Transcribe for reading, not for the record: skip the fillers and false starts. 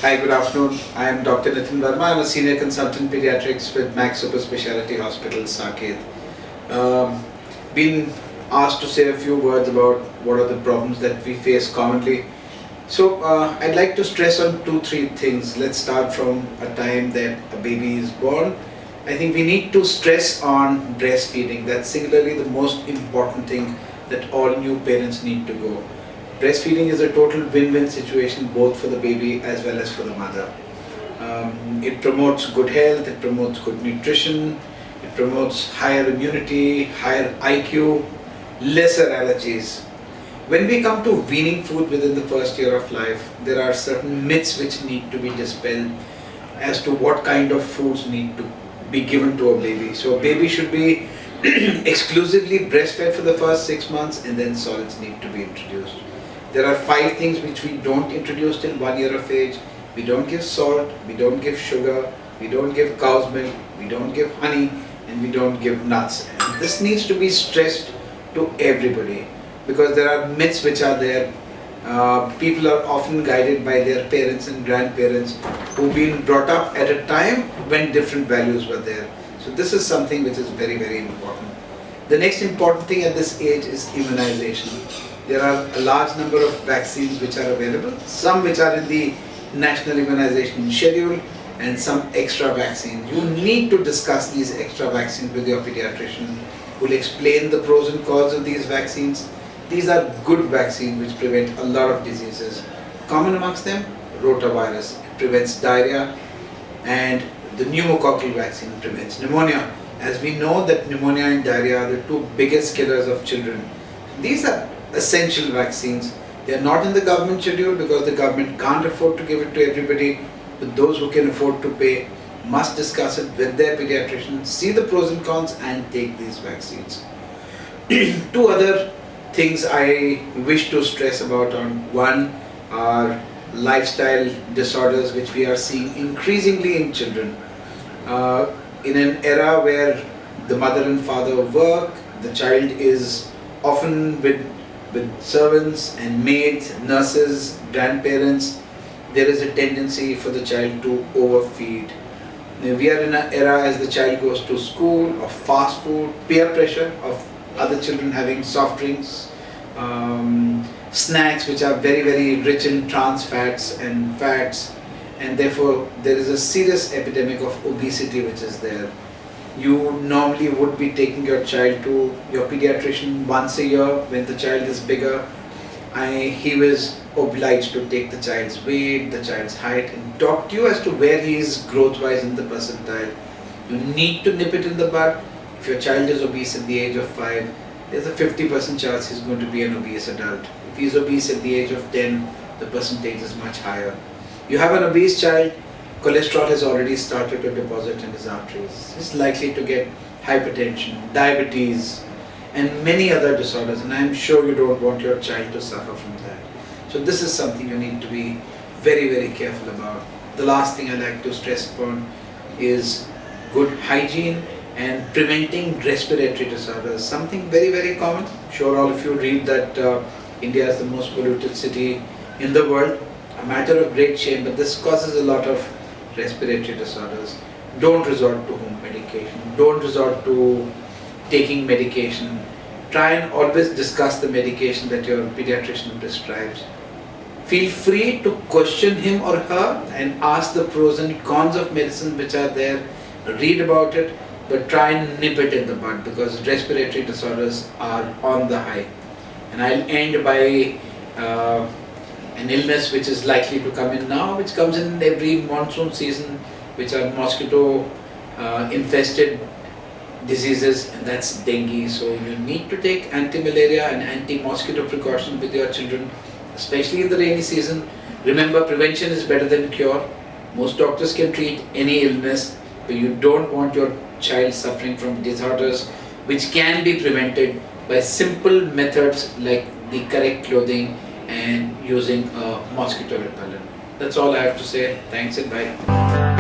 Hi, good afternoon. I am Dr. Nitin Verma. I'm a senior consultant pediatrics with Max Super Speciality Hospital, Saket. Been asked to say a few words about what are the problems that we face commonly. So I'd like to stress on 2-3 things. Let's start from a time that a baby is born. I think we need to stress on breastfeeding. That's singularly the most important thing that all new parents need to go. Breastfeeding is a total win-win situation both for the baby as well as for the mother. It promotes good health, it promotes good nutrition, it promotes higher immunity, higher IQ, lesser allergies. When we come to weaning food within the first year of life, there are certain myths which need to be dispelled as to what kind of foods need to be given to a baby. So a baby should be exclusively breastfed for the first 6 months and then solids need to be introduced. There are 5 things which we don't introduce till 1 year of age. We don't give salt, we don't give sugar, we don't give cow's milk, we don't give honey, and we don't give nuts. And this needs to be stressed to everybody because there are myths which are there. People are often guided by their parents and grandparents who've been brought up at a time when different values were there. So this is something which is very, very important. The next important thing at this age is immunization. There are a large number of vaccines which are available, some which are in the national immunization schedule and some extra vaccines. You need to discuss these extra vaccines with your pediatrician who will explain the pros and cons of these vaccines. These are good vaccines which prevent a lot of diseases. Common amongst them, rotavirus. It prevents diarrhea, and the pneumococcal vaccine prevents pneumonia. As we know that pneumonia and diarrhea are the 2 biggest killers of children. These are essential vaccines. They are not in the government schedule because the government can't afford to give it to everybody, but those who can afford to pay must discuss it with their pediatrician, see the pros and cons and take these vaccines. 2 other things I wish to stress about on. One are lifestyle disorders which we are seeing increasingly in children. In an era where the mother and father work, the child is often with servants and maids, nurses, grandparents, there is a tendency for the child to overfeed. Now, we are in an era as the child goes to school of fast food, peer pressure of other children having soft drinks, snacks which are very, very rich in trans fats and fats, and therefore there is a serious epidemic of obesity which is there. You normally would be taking your child to your pediatrician once a year when the child is bigger. He was obliged to take the child's weight, the child's height, and talk to you as to where he is growth-wise in the percentile. You need to nip it in the bud. If your child is obese at the age of 5, there's a 50% chance he's going to be an obese adult. If he's obese at the age of 10, the percentage is much higher. You have an obese child, cholesterol has already started to deposit in his arteries. He's likely to get hypertension, diabetes, and many other disorders, and I'm sure you don't want your child to suffer from that. So this is something you need to be very, very careful about. The last thing I like to stress upon is good hygiene and preventing respiratory disorders. Something very, very common. I'm sure all of you read that India is the most polluted city in the world. A matter of great shame, but this causes a lot of respiratory disorders. Don't resort to home medication. Don't resort to taking medication. Try and always discuss the medication that your pediatrician prescribes. Feel free to question him or her and ask the pros and cons of medicine which are there. Read about it, but try and nip it in the bud because respiratory disorders are on the high. And I'll end by an illness which is likely to come in now, which comes in every monsoon season, which are mosquito infested diseases, and that's dengue. So you need to take anti-malaria and anti-mosquito precaution with your children, especially in the rainy season. Remember, prevention is better than cure. Most doctors can treat any illness, but you don't want your child suffering from disorders which can be prevented by simple methods like the correct clothing and using a mosquito repellent. That's all I have to say. Thanks and bye.